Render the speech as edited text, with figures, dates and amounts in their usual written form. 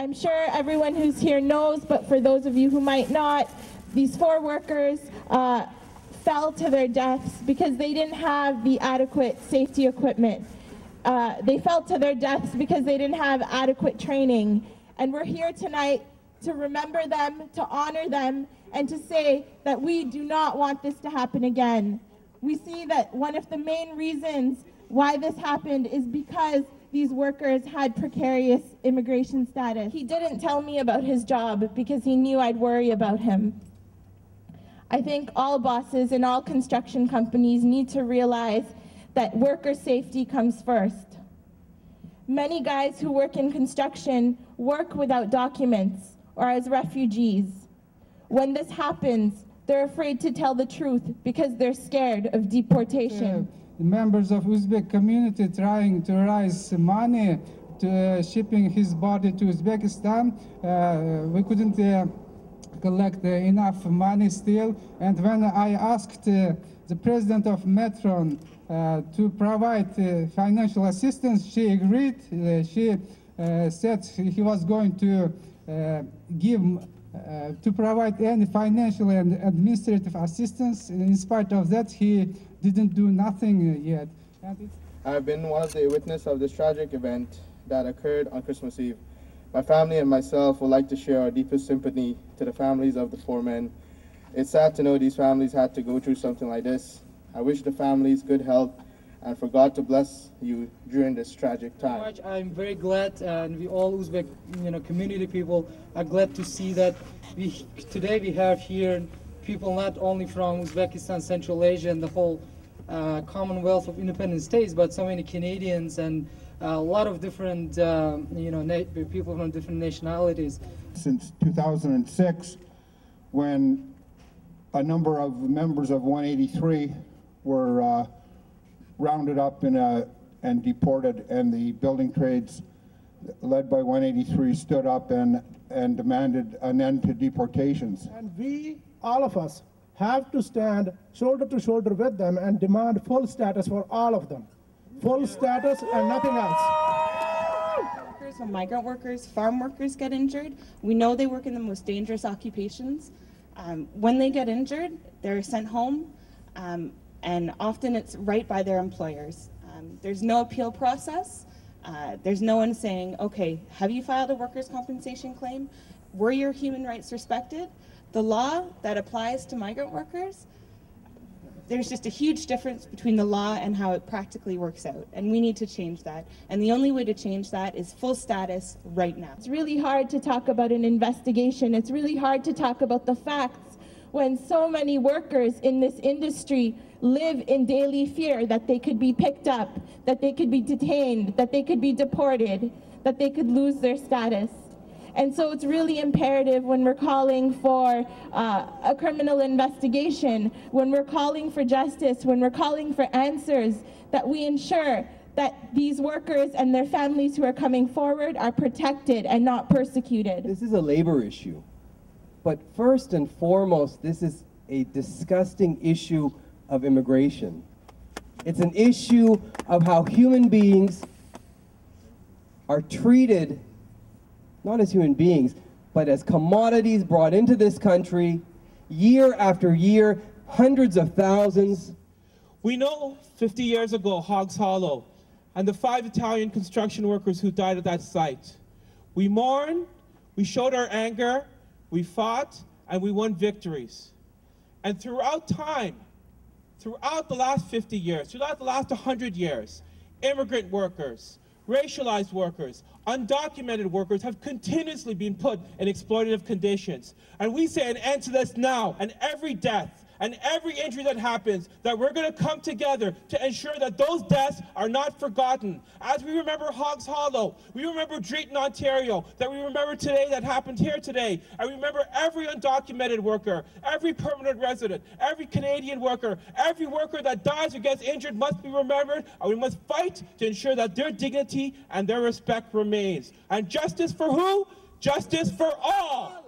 I'm sure everyone who's here knows, but for those of you who might not, these 4 workers fell to their deaths because they didn't have the adequate safety equipment. They fell to their deaths because they didn't have adequate training. And we're here tonight to remember them, to honor them, and to say that we do not want this to happen again. We see that one of the main reasons why this happened is because these workers had precarious immigration status. He didn't tell me about his job because he knew I'd worry about him. I think all bosses and all construction companies need to realize that worker safety comes first. Many guys who work in construction work without documents or as refugees. When this happens, they're afraid to tell the truth because they're scared of deportation. Members of Uzbek community trying to raise money to shipping his body to Uzbekistan. We couldn't collect enough money still. And when I asked the president of Metron to provide financial assistance, she agreed. She said he was going to to provide any financial and administrative assistance. In spite of that, he didn't do nothing yet. I've been one of the witnesses of this tragic event that occurred on Christmas Eve. My family and myself would like to share our deepest sympathy to the families of the 4 men. It's sad to know these families had to go through something like this. I wish the families good health and for God to bless you during this tragic time. I'm very glad, and we all Uzbek community people are glad to see that today we have here people not only from Uzbekistan, Central Asia, and the whole Commonwealth of Independent States, but so many Canadians and a lot of different people from different nationalities. Since 2006, when a number of members of 183 were rounded up and deported, and the building trades led by 183 stood up and demanded an end to deportations. And we, all of us, have to stand shoulder to shoulder with them and demand full status for all of them. Full status and nothing else. When migrant workers, farm workers get injured, we know they work in the most dangerous occupations. When they get injured, they're sent home, and often it's right by their employers. There's no appeal process. There's no one saying, okay, have you filed a workers' compensation claim? Were your human rights respected? The law that applies to migrant workers, there's just a huge difference between the law and how it practically works out. And we need to change that. And the only way to change that is full status right now. It's really hard to talk about an investigation. It's really hard to talk about the facts when so many workers in this industry live in daily fear that they could be picked up, that they could be detained, that they could be deported, that they could lose their status. And so it's really imperative when we're calling for a criminal investigation, when we're calling for justice, when we're calling for answers, that we ensure that these workers and their families who are coming forward are protected and not persecuted. This is a labor issue. But first and foremost, this is a disgusting issue of immigration. It's an issue of how human beings are treated, not as human beings, but as commodities brought into this country year after year, hundreds of thousands. We know 50 years ago, Hogs Hollow, and the 5 Italian construction workers who died at that site. We mourned, we showed our anger, we fought, and we won victories. And throughout time, throughout the last 50 years, throughout the last 100 years, immigrant workers, racialized workers, undocumented workers have continuously been put in exploitative conditions. And we say an end to this now, and every death and every injury that happens, that we're going to come together to ensure that those deaths are not forgotten. As we remember Hogs Hollow, we remember Drayton, Ontario, that we remember today that happened here today, and we remember every undocumented worker, every permanent resident, every Canadian worker, every worker that dies or gets injured must be remembered, and we must fight to ensure that their dignity and their respect remains. And justice for who? Justice for all!